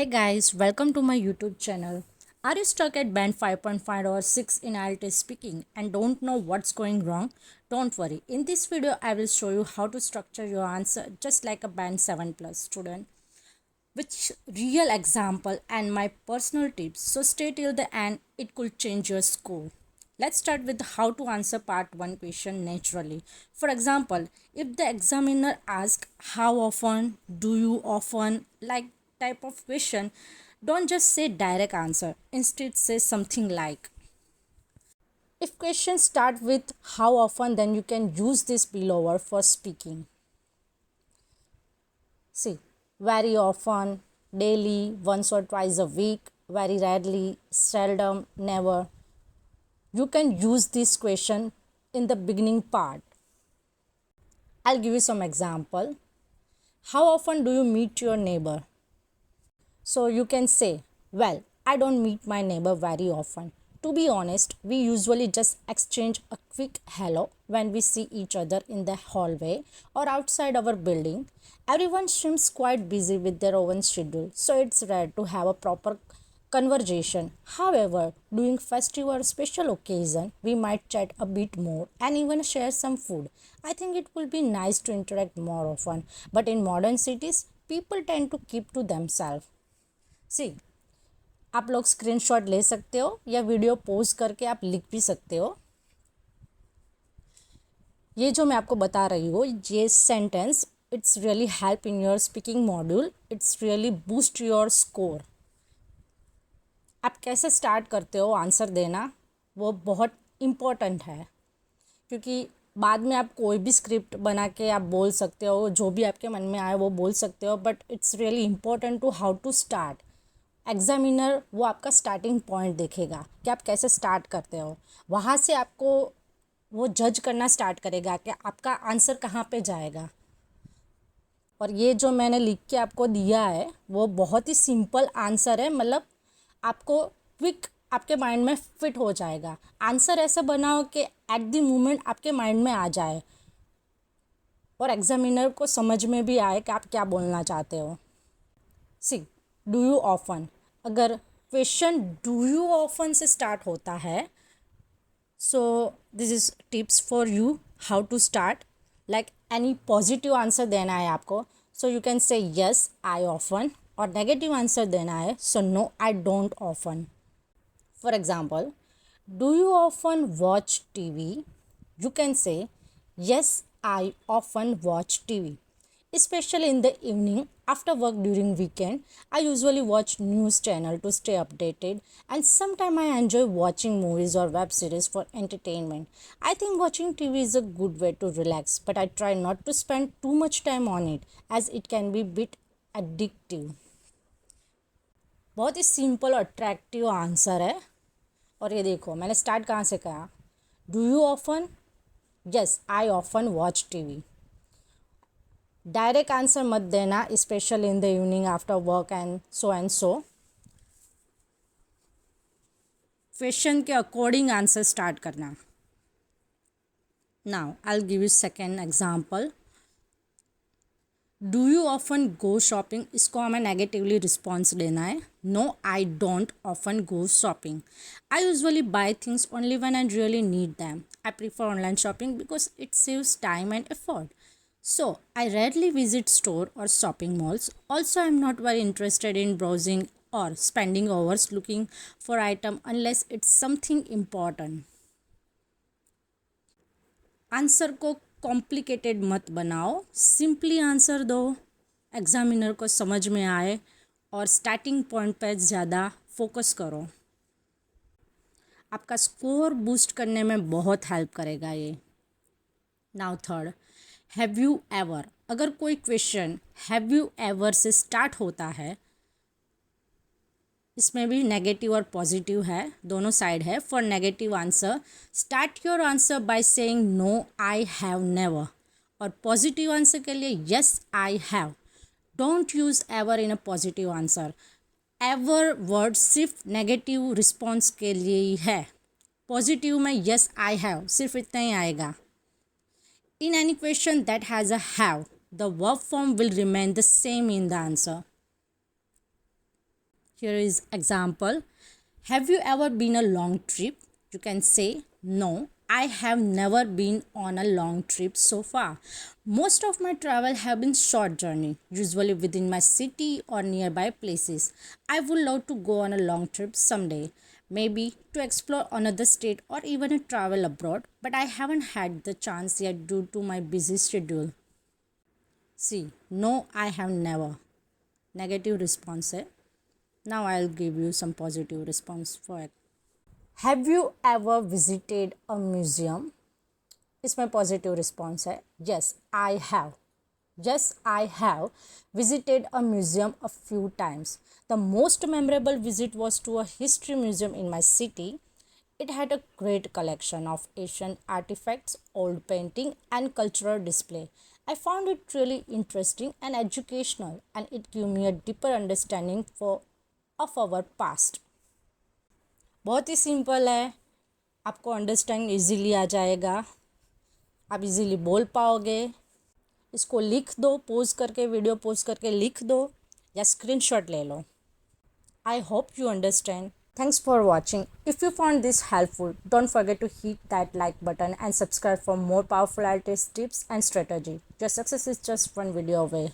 Hey guys, welcome to my YouTube channel. Are you stuck at band 5.5 or 6 in IELTS speaking and don't know what's going wrong? Don't worry. In this video, I will show you how to structure your answer just like a band 7 plus student. Which real example and my personal tips. So stay till the end, it could change your score. Let's start with how to answer part 1 question naturally. For example, if the examiner asks how often, do you often, like type of question, don't just say direct answer. Instead say something like, if questions start with how often, then you can use this below for speaking. See, very often, daily, once or twice a week, very rarely, seldom, never. You can use this question in the beginning part. I'll give you some example. How often do you meet your neighbor? So you can say, well, I don't meet my neighbor very often. To be honest, we usually just exchange a quick hello when we see each other in the hallway or outside our building. Everyone seems quite busy with their own schedule, so it's rare to have a proper conversation. However, during festive or special occasion, we might chat a bit more and even share some food. I think it will be nice to interact more often, but in modern cities, people tend to keep to themselves. सी आप लोग screenshot ले सकते हो या video pose करके आप लिख भी सकते हो. ये जो मैं आपको बता रही हूँ, ये sentence it's really help in your speaking module. It's really boost your score. आप कैसे स्टार्ट करते हो आंसर देना, वो बहुत इम्पोर्टेंट है, क्योंकि बाद में आप कोई भी स्क्रिप्ट बना के आप बोल सकते हो, जो भी आपके मन में आए वो बोल सकते हो, but it's really important to how to start. Examiner वो आपका स्टार्टिंग पॉइंट देखेगा कि आप कैसे स्टार्ट करते हो. वहाँ से आपको वो जज करना स्टार्ट करेगा कि आपका आंसर कहाँ पे जाएगा. और ये जो मैंने लिख के आपको दिया है वो बहुत ही सिंपल आंसर है, मतलब आपको क्विक आपके माइंड में फिट हो जाएगा. आंसर ऐसा बनाओ कि एट द मोमेंट आपके माइंड में आ जाए और एग्जामिनर को समझ में भी आए कि आप क्या बोलना चाहते हो. सी, डू यू ऑफन, अगर क्वेश्चन डू यू ऑफन से स्टार्ट होता है, so this is tips for you how to start. Like any positive answer देना है आपको, so you can say yes I often, और नेगेटिव आंसर देना है, so no I don't often. For example, do you often watch TV? You can say yes, I often watch TV, especially in the evening after work. During weekend, I usually watch news channel to stay updated, and sometimes I enjoy watching movies or web series for entertainment. I think watching TV is a good way to relax, but I try not to spend too much time on it as it can be a bit addictive. बहुत ही simple और attractive answer है. और ये देखो मैंने start कहाँ से कहा, do you often, yes I often watch TV. Direct answer मत देना, special in the evening after work and so. Question के अकॉर्डिंग आंसर स्टार्ट करना. Now I will give you second example. Do you often go shopping, इसको हमें negatively response देना है. No I don't often go shopping. I usually bye things only when I really need them. I prefer online shopping because it saves time and effort. So, I rarely visit store or shopping malls. Also, I'm not very interested in browsing or spending hours looking for item unless it's something important. Answer को complicated मत बनाओ, simply answer दो, examiner को समझ में आए, और starting point पर ज़्यादा फोकस करो. आपका स्कोर बूस्ट करने में बहुत हेल्प करेगा ये. Now third, have you ever. अगर कोई क्वेश्चन हैव यू एवर से स्टार्ट होता है, इसमें भी नेगेटिव और पॉजिटिव है, दोनों साइड है. For negative answer, start your answer by saying no I have never, और पॉजिटिव आंसर के लिए yes I have. Don't use ever in a positive answer. Ever word सिर्फ नेगेटिव रिस्पॉन्स के लिए ही है. पॉजिटिव में यस आई हैव सिर्फ इतना ही आएगा. In any question that has a have, the verb form will remain the same in the answer. Here is example. Have you ever been a long trip? You can say, no, I have never been on a long trip so far. Most of my travel have been short journey, usually within my city or nearby places. I would love to go on a long trip someday, maybe to explore another state or even a travel abroad, but I haven't had the chance yet due to my busy schedule. See, no, I have never. Negative response है. Now I'll give you some positive response for it. Have you ever visited a museum? इसमें positive response है. Yes, I have. Yes, I have visited a museum a few times. The most memorable visit was to a history museum in my city. It had a great collection of Asian artifacts, old painting, and cultural display. I found it really interesting and educational, and it gave me a deeper understanding of our past. बहुत ही simple है, आपको understand easily आ जाएगा, आप easily बोल पाओगे. इसको लिख दो, पोज करके, वीडियो पोज करके लिख दो या स्क्रीनशॉट ले लो. I hope you understand. Thanks for watching. If you found this helpful, don't forget to hit that like button and subscribe for more powerful IELTS tips and strategy. Your success is just one video away.